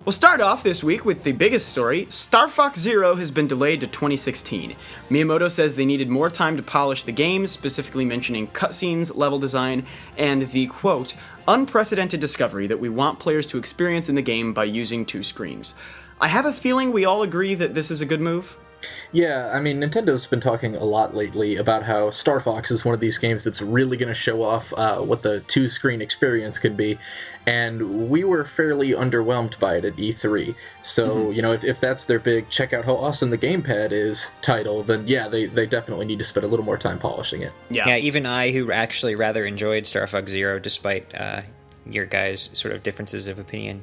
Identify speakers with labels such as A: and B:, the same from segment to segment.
A: We'll start off this week with the biggest story. Star Fox Zero has been delayed to 2016. Miyamoto says they needed more time to polish the game, specifically mentioning cutscenes, level design, and the, quote, unprecedented discovery that we want players to experience in the game by using two screens. I have a feeling we all agree that this is a good move.
B: Yeah, I mean, Nintendo's been talking a lot lately about how Star Fox is one of these games that's really going to show off what the two-screen experience could be, and we were fairly underwhelmed by it at E3. So, you know, if that's their big check out how awesome the gamepad is title, then yeah, they definitely need to spend a little more time polishing it.
C: Yeah, even I, who actually rather enjoyed Star Fox Zero, despite your guys' sort of differences of opinion,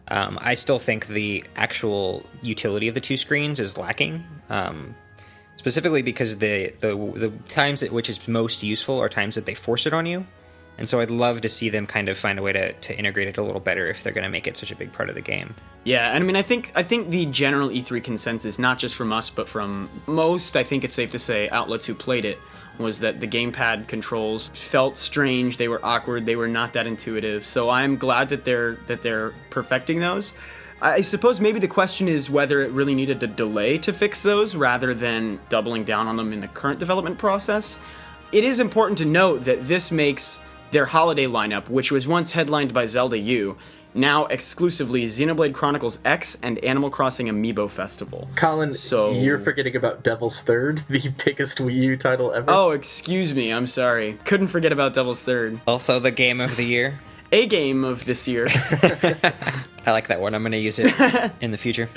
C: I still think the actual utility of the two screens is lacking, specifically because the times at which it's most useful are times that they force it on you, and so I'd love to see them kind of find a way to integrate it a little better if they're going to make it such a big part of the game.
A: Yeah, and I mean, I think the general E3 consensus, not just from us, but from most, I think it's safe to say, outlets who played it, was that the gamepad controls felt strange, they were awkward, they were not that intuitive. So I'm glad that they're perfecting those. I suppose maybe the question is whether it really needed a delay to fix those rather than doubling down on them in the current development process. It is important to note that this makes their holiday lineup, which was once headlined by Zelda U, now exclusively Xenoblade Chronicles X and Animal Crossing Amiibo Festival.
B: Colin, you're forgetting about Devil's Third, the biggest Wii U title ever.
A: Oh, excuse me, I'm sorry. Couldn't forget about Devil's Third.
C: Also the game of the year.
A: A game of this year.
C: I like that one. I'm going to use it in the future.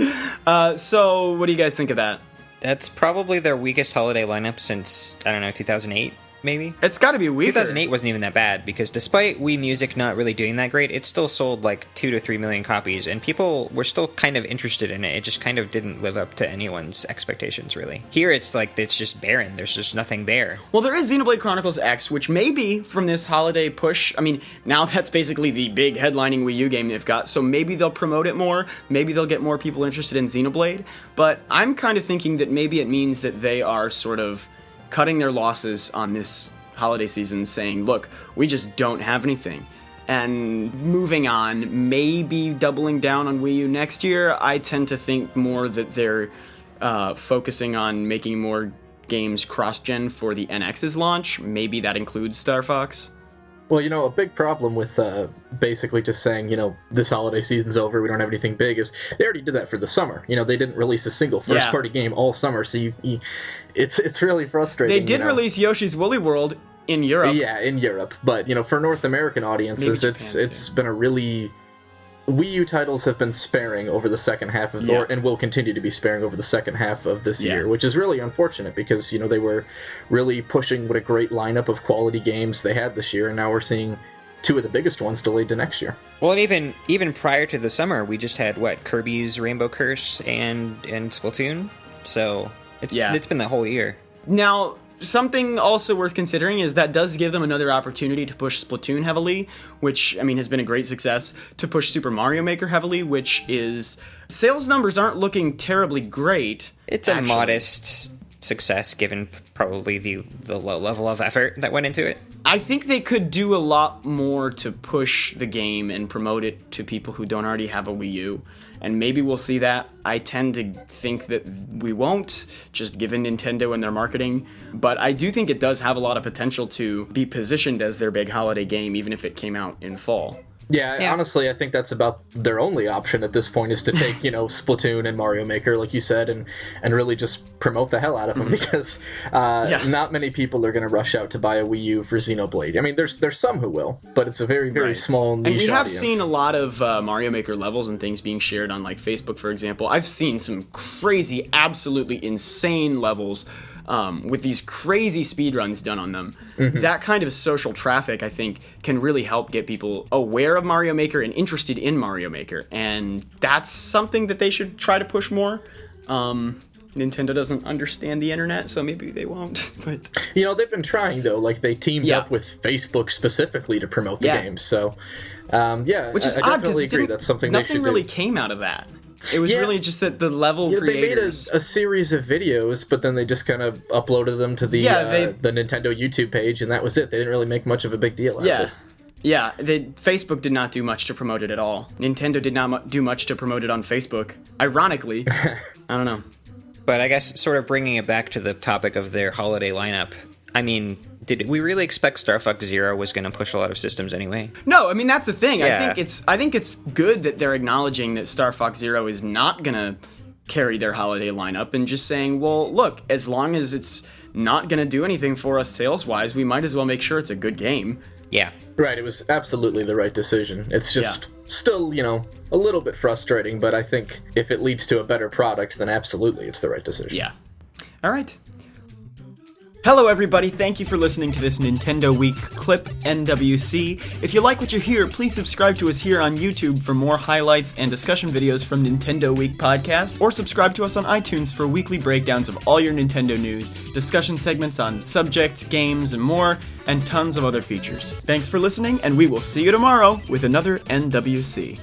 A: So, what do you guys think of that?
C: That's probably their weakest holiday lineup since, I don't know, 2008? Maybe?
A: It's got to be weaker.
C: 2008 wasn't even that bad, because despite Wii Music not really doing that great, it still sold like 2 to 3 million copies, and people were still kind of interested in it. It just kind of didn't live up to anyone's expectations, really. Here, it's like, it's just barren. There's just nothing there.
A: Well, there is Xenoblade Chronicles X, which may be from this holiday push. I mean, now that's basically the big headlining Wii U game they've got, so maybe they'll promote it more, maybe they'll get more people interested in Xenoblade, but I'm kind of thinking that maybe it means that they are sort of cutting their losses on this holiday season, saying, look, we just don't have anything. And moving on, maybe doubling down on Wii U next year. I tend to think more that they're focusing on making more games cross-gen for the NX's launch. Maybe that includes Star Fox.
B: Well, you know, a big problem with basically just saying, you know, this holiday season's over, we don't have anything big, is they already did that for the summer. You know, they didn't release a single first-party game all summer, so it's really frustrating.
A: They did release Yoshi's Woolly World in Europe.
B: Yeah, in Europe. But, you know, for North American audiences, it's been a really... Wii U titles have been sparing over the second half of and will continue to be sparing over the second half of this year, which is really unfortunate because, you know, they were really pushing what a great lineup of quality games they had this year, and now we're seeing two of the biggest ones delayed to next year.
C: Well, and even prior to the summer, we just had, Kirby's Rainbow Curse and Splatoon? So, it's been the whole year.
A: Now, something also worth considering is that does give them another opportunity to push Splatoon heavily, which, I mean, has been a great success, to push Super Mario Maker heavily, which is... Sales numbers aren't looking terribly great.
C: It's a modest success, given probably the low level of effort that went into it.
A: I think they could do a lot more to push the game and promote it to people who don't already have a Wii U. And maybe we'll see that. I tend to think that we won't, just given Nintendo and their marketing. But I do think it does have a lot of potential to be positioned as their big holiday game, even if it came out in fall.
B: Yeah, honestly, I think that's about their only option at this point, is to take, you know, Splatoon and Mario Maker, like you said, and really just promote the hell out of them, because not many people are going to rush out to buy a Wii U for Xenoblade. I mean, there's some who will, but it's a very, very small niche audience.
A: And we have seen a lot of Mario Maker levels and things being shared on, like, Facebook, for example. I've seen some crazy, absolutely insane levels with these crazy speedruns done on them. That kind of social traffic, I think, can really help get people aware of Mario Maker and interested in Mario Maker. And that's something that they should try to push more. Nintendo doesn't understand the internet, so maybe they won't. But
B: you know, they've been trying, though. Like, they teamed up with Facebook specifically to promote the game. So,
A: which is
B: I
A: odd,
B: definitely agree. That's something they should do.
A: Nothing really came out of that. It was really just that the level creators...
B: They made a series of videos, but then they just kind of uploaded them to the Nintendo YouTube page, and that was it. They didn't really make much of a big deal out of it.
A: Yeah, Facebook did not do much to promote it at all. Nintendo did not do much to promote it on Facebook. Ironically, I don't know.
C: But I guess sort of bringing it back to the topic of their holiday lineup, I mean, did we really expect Star Fox Zero was going to push a lot of systems anyway?
A: No, I mean, that's the thing.
C: Yeah.
A: I think it's good that they're acknowledging that Star Fox Zero is not going to carry their holiday lineup and just saying, well, look, as long as it's not going to do anything for us sales-wise, we might as well make sure it's a good game.
C: Yeah.
B: Right, it was absolutely the right decision. It's just still, a little bit frustrating, but I think if it leads to a better product, then absolutely it's the right decision.
A: Yeah. All right. Hello, everybody. Thank you for listening to this Nintendo Week clip, NWC. If you like what you hear, please subscribe to us here on YouTube for more highlights and discussion videos from Nintendo Week podcast, or subscribe to us on iTunes for weekly breakdowns of all your Nintendo news, discussion segments on subjects, games, and more, and tons of other features. Thanks for listening, and we will see you tomorrow with another NWC.